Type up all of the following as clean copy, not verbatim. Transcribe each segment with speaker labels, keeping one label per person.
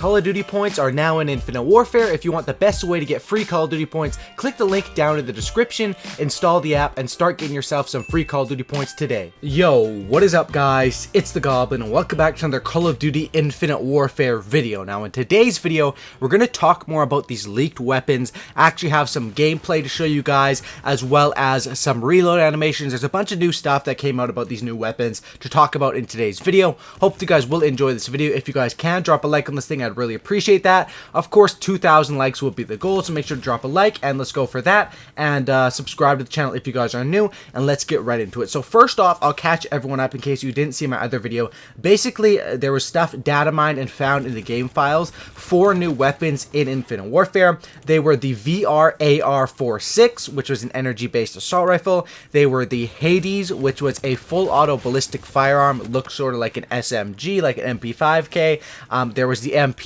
Speaker 1: Call of Duty points are now in Infinite Warfare. If you want the best way to get free Call of Duty points, click the link down in the description, install the app, and start getting yourself some free Call of Duty points today. Yo, what is up guys? It's the Goblin, and welcome back to another Call of Duty Infinite Warfare video. Now in today's video, we're going to talk more about these leaked weapons, actually have some gameplay to show you guys, as well as some reload animations. There's a bunch of new stuff that came out about these new weapons to talk about in today's video. Hope you guys will enjoy this video. If you guys can, drop a like on this thing. I'd really appreciate that. Of course, 2,000 likes will be the goal, so make sure to drop a like, and let's go for that. And subscribe to the channel if you guys are new, and let's get right into it. So first off, I'll catch everyone up in case you didn't see my other video. Basically, there was stuff data mined and found in the game files for new weapons in Infinite Warfare. They were the VR-AR46, which was an energy-based assault rifle. They were the Hades, which was a full auto ballistic firearm. It looked sort of like an SMG, like an MP5K. There was the MP28,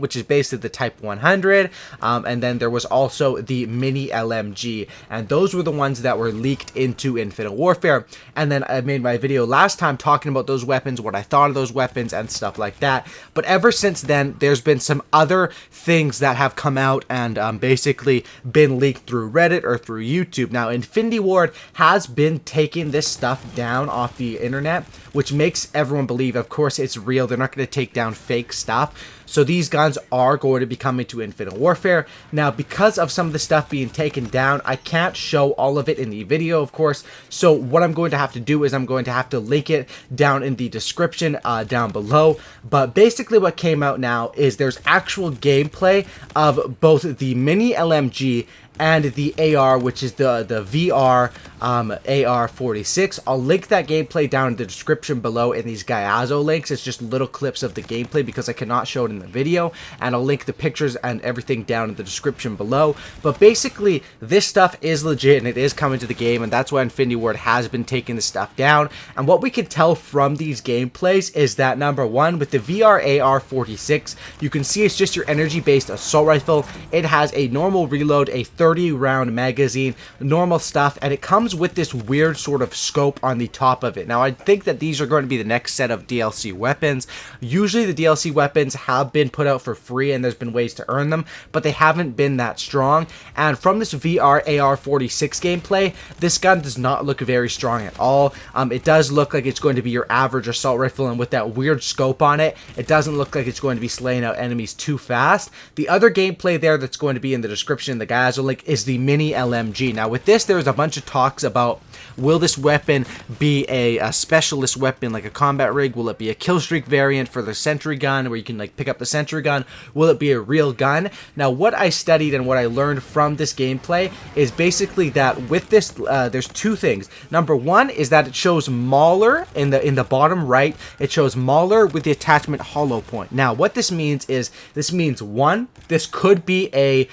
Speaker 1: which is basically the Type 100. And then there was also the mini LMG. And those were the ones that were leaked into Infinite Warfare. And then I made my video last time talking about those weapons, what I thought of those weapons and stuff like that. But ever since then, there's been some other things that have come out and basically been leaked through Reddit or through YouTube. Now, Infinity Ward has been taking this stuff down off the internet, which makes everyone believe, of course, it's real. They're not going to take down fake stuff. So these guns are going to be coming to Infinite Warfare. Now, because of some of the stuff being taken down, I can't show all of it in the video, of course. So what I'm going to have to do is I'm going to have to link it down in the description down below. But basically what came out now is there's actual gameplay of both the mini LMG and the AR, which is the VR-AR46. I'll link that gameplay down in the description below in these Gyazo links. It's just little clips of the gameplay because I cannot show it in the video, and I'll link the pictures and everything down in the description below. But basically, this stuff is legit and it is coming to the game, and that's why Infinity Ward has been taking this stuff down. And what we can tell from these gameplays is that, number one, with the VR-AR46, you can see it's just your energy-based assault rifle. It has a normal reload, a 30-round magazine, normal stuff, and it comes with this weird sort of scope on the top of it. Now, I think that these are going to be the next set of DLC weapons. Usually, the DLC weapons have been put out for free, and there's been ways to earn them, but they haven't been that strong. And from this VR-AR46 gameplay, this gun does not look very strong at all. It does look like it's going to be your average assault rifle, and with that weird scope on it, it doesn't look like it's going to be slaying out enemies too fast. The other gameplay there that's going to be in the description, the guys will link, is the mini LMG. Now with this, there's a bunch of talks about, will this weapon be a specialist weapon like a combat rig? Will it be a kill streak variant for the sentry gun where you can like pick up the sentry gun? Will it be a real gun? Now what I studied and what I learned from this gameplay is basically that with this there's two things. Number one is that it shows Mauler in the bottom right. It shows Mauler with the attachment hollow point. Now what this means is, this means one, this could be a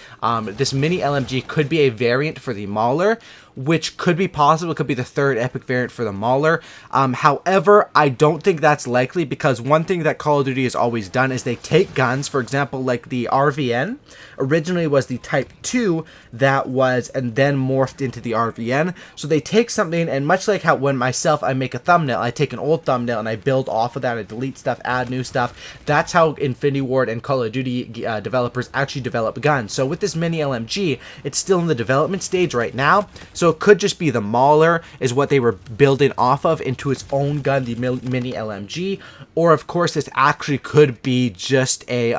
Speaker 1: this mini LMG could be a variant for the Mauler, which could be possible. It could be the third epic variant for the Mauler. However, I don't think that's likely, because one thing that Call of Duty has always done is they take guns, for example, like the RVN originally was the Type 2 that was, and then morphed into the RVN. So they take something, and much like how when myself, I make a thumbnail, I take an old thumbnail and I build off of that, I delete stuff, add new stuff. That's how Infinity Ward and Call of Duty developers actually develop guns. So with this mini LMG, it's still in the development stage right now. So it could just be the Mauler is what they were building off of into its own gun, the mini LMG, or of course this actually could be just a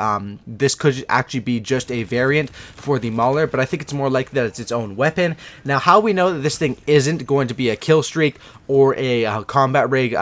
Speaker 1: variant for the Mauler, but I think it's more likely that it's its own weapon. Now, how we know that this thing isn't going to be a kill streak or a combat rig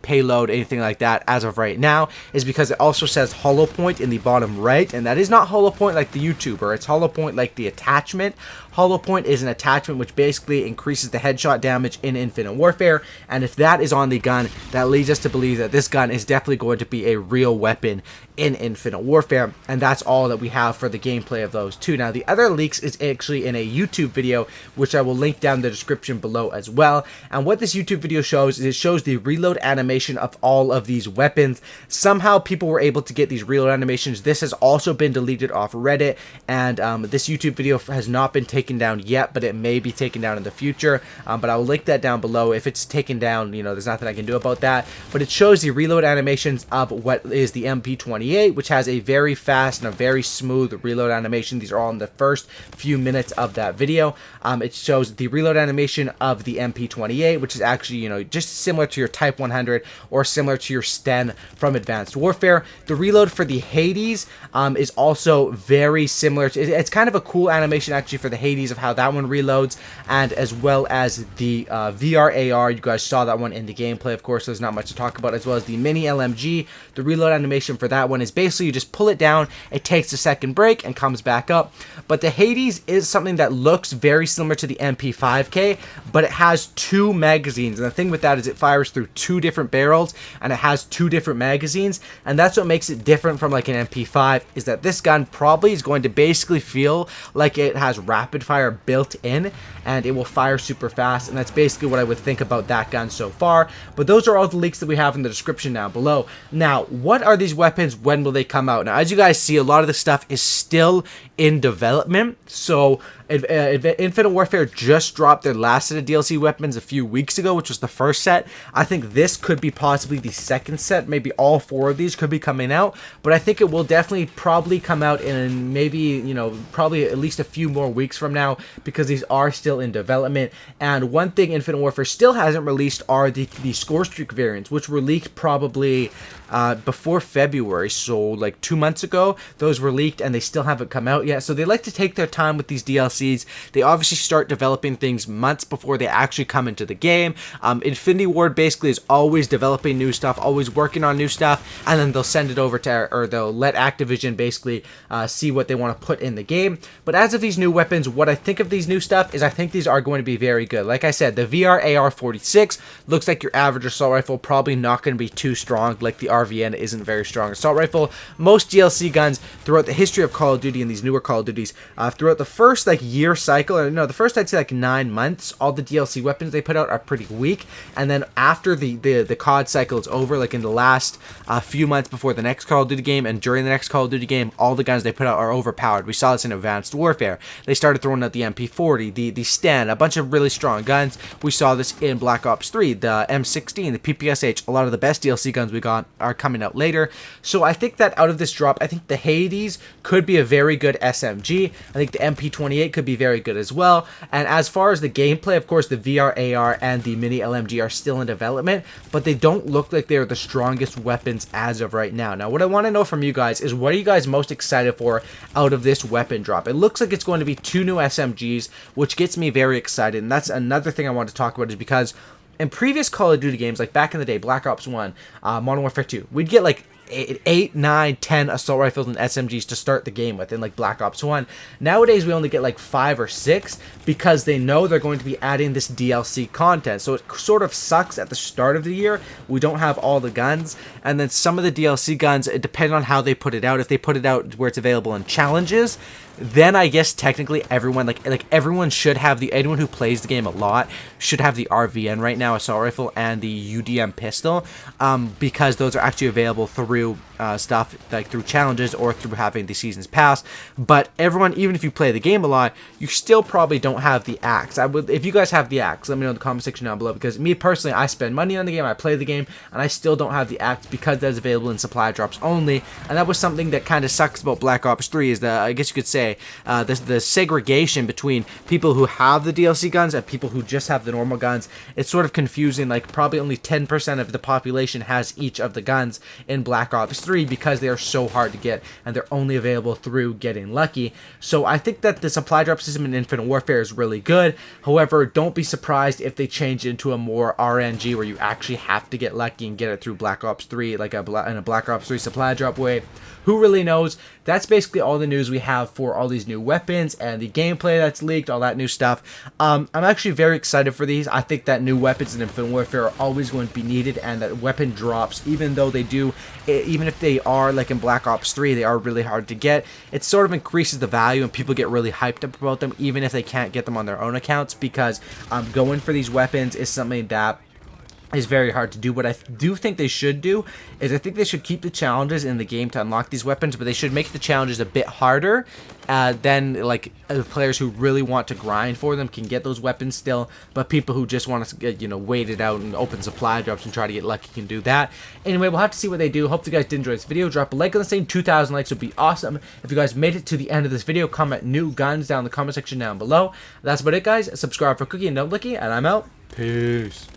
Speaker 1: payload, anything like that as of right now, is because it also says hollow point in the bottom right, and that is not hollow point like the YouTuber. It's hollow point like the attachment. Hollow point is an attachment which basically increases the headshot damage in Infinite Warfare, and if that is on the gun, that leads us to believe that this gun is definitely going to be a real weapon in Infinite Warfare, and that's all that we have for the gameplay of those two. Now, the other leaks is actually in a YouTube video, which I will link down in the description below as well, and what this YouTube video shows is it shows the reload animation of all of these weapons. Somehow people were able to get these reload animations. This has also been deleted off Reddit, and this YouTube video has not been taken taken down yet, but it may be taken down in the future. But I'll link that down below. If it's taken down, you know, there's nothing I can do about that. But it shows the reload animations of what is the MP28, which has a very fast and a very smooth reload animation. These are all in the first few minutes of that video. It shows the reload animation of the MP28, which is actually, you know, just similar to your Type 100 or similar to your Sten from Advanced Warfare. The reload for the Hades is also very similar to, it's kind of a cool animation actually for the Hades of how that one reloads, and as well as the VR-AR. You guys saw that one in the gameplay, of course, so there's not much to talk about, as well as the mini LMG. The reload animation for that one is basically you just pull it down, it takes a second break and comes back up. But the Hades is something that looks very similar to the MP5K, but it has 2 magazines, and the thing with that is it fires through 2 different barrels and it has 2 different magazines, and that's what makes it different from like an MP5, is that this gun probably is going to basically feel like it has rapid fire built in, and it will fire super fast, and that's basically what I would think about that gun so far. But those are all the leaks that we have in the description down below. Now, what are these weapons? When will they come out? Now, as you guys see, a lot of the stuff is still in development. So Infinite Warfare just dropped their last set of DLC weapons a few weeks ago, which was the first set. I think this could be possibly the second set. Maybe all 4 of these could be coming out, but I think it will definitely probably come out in maybe, you know, probably at least a few more weeks from now, because these are still in development. And one thing Infinite Warfare still hasn't released are the score streak variants, which were leaked probably before February, so like 2 months ago. Those were leaked and they still haven't come out yet, so they like to take their time with these DLCs. They obviously start developing things months before they actually come into the game. Infinity Ward basically is always developing new stuff, always working on new stuff, and then they'll send it over to, or they'll let Activision basically see what they want to put in the game. But as of these new weapons, what I think of these new stuff is I think these are going to be very good. Like I said, the VR-AR46 looks like your average assault rifle, probably not going to be too strong. Like the RVN isn't very strong assault rifle. Most DLC guns throughout the history of Call of Duty and these newer Call of Duties, throughout the first like year cycle, or no, the first I'd say like 9 months, all the DLC weapons they put out are pretty weak. And then after the COD cycle is over, like in the last few months before the next Call of Duty game and during the next Call of Duty game, all the guns they put out are overpowered. We saw this in Advanced Warfare. They started throwing out the MP40, the Sten, a bunch of really strong guns. We saw this in Black Ops 3, the M16, the PPSH. A lot of the best DLC guns we got are coming out later. So I think that out of this drop, I think the Hades could be a very good SMG. I think the MP28 could be very good as well. And as far as the gameplay, of course, the VR-AR and the mini LMG are still in development, but they don't look like they're the strongest weapons as of right now. Now, what I want to know from you guys is, what are you guys most excited for out of this weapon drop? It looks like it's going to be 2 new SMGs, which gets me very excited. And that's another thing I want to talk about, is because in previous Call of Duty games, like back in the day, Black Ops 1, Modern Warfare 2, we'd get like 8, 9, 10 assault rifles and SMGs to start the game with in like Black Ops 1. Nowadays we only get like 5 or 6 because they know they're going to be adding this DLC content. So it sort of sucks at the start of the year we don't have all the guns, and then some of the DLC guns, it depends on how they put it out. If they put it out where it's available in challenges, then I guess technically everyone, like everyone should have anyone who plays the game a lot should have the RVN right now, assault rifle, and the UDM pistol, because those are actually available through stuff like through challenges or through having the seasons pass. But everyone, even if you play the game a lot, you still probably don't have the axe. If you guys have the axe, let me know in the comment section down below, because me personally, I spend money on the game, I play the game, and I still don't have the axe because that's available in supply drops only. And that was something that kind of sucks about Black Ops 3, is I guess you could say the segregation between people who have the DLC guns and people who just have the normal guns. It's sort of confusing. Like probably only 10% of the population has each of the guns in Black Ops 3 because they are so hard to get and they're only available through getting lucky. So I think that the supply drop system in Infinite Warfare is really good. However, don't be surprised if they change it into a more RNG where you actually have to get lucky and get it through Black Ops 3, like in a Black Ops 3 supply drop way. Who really knows? That's basically all the news we have for all these new weapons and the gameplay that's leaked, all that new stuff. I'm actually very excited for these. I think that new weapons in Infinite Warfare are always going to be needed, and that weapon drops, even though they do, even if they are like in Black Ops 3, they are really hard to get. It sort of increases the value and people get really hyped up about them, even if they can't get them on their own accounts, because going for these weapons is something that is very hard to do. What I do think they should do is I think they should keep the challenges in the game to unlock these weapons, but they should make the challenges a bit harder. Then like players who really want to grind for them can get those weapons still, but people who just want to wait it out and open supply drops and try to get lucky can do that. Anyway, we'll have to see what they do. Hope you guys did enjoy this video. Drop a like on the same. 2,000 likes would be awesome. If you guys made it to the end of this video, comment new guns down in the comment section down below. That's about it, guys. Subscribe for Cookie and No Licky, and I'm out. Peace.